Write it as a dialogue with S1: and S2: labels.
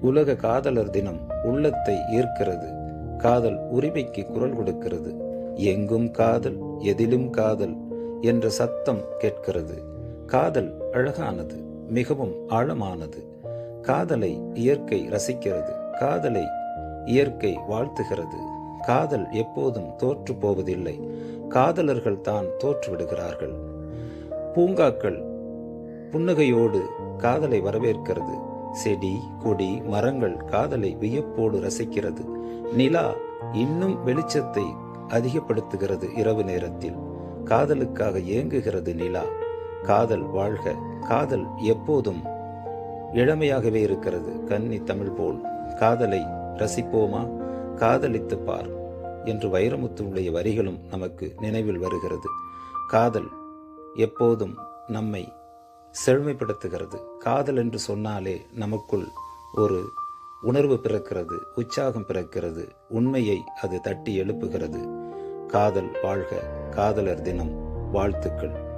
S1: உலக காதலர் தினம் உள்ளத்தை ஈர்க்கிறது. காதல் உரிமைக்கு குரல் கொடுக்கிறது. எங்கும் காதல், எதிலும் காதல் என்ற சத்தம் கேட்கிறது. காதல் அழகானது, மிகவும் ஆழமானது. காதலை இயற்கை ரசிக்கிறது. காதலை இயற்கை வாழ்த்துகிறது. காதல் எப்போதும் தோற்று போவதில்லை. காதலர்கள் தான் தோற்றுவிடுகிறார்கள். பூங்காக்கள் புன்னகையோடு காதலை வரவேற்கிறது. செடி, கொடி, மரங்கள் காதலை வியப்போடு ரசிக்கிறது. நிலா இன்னும் வெளிச்சத்தை அதிகப்படுத்துகிறது. இரவு நேரத்தில் காதலுக்காக ஏங்குகிறது நிலா. காதல் வாழ்க. காதல் எப்போதும் இளமையாகவே இருக்கிறது. கன்னி தமிழ் போல் காதலை ரசிப்போமா? காதலித்து பார் என்று வைரமுத்துடைய வரிகளும் நமக்கு நினைவில் வருகிறது. காதல் எப்போதும் நம்மை செழுமைப்படுத்துகிறது. காதல் என்று சொன்னாலே நமக்குள் ஒரு உணர்வு பிறக்கிறது, உற்சாகம் பிறக்கிறது. உண்மையை அது தட்டி எழுப்புகிறது. காதல் வாழ்க. காதலர் தினம் வாழ்த்துக்கள்.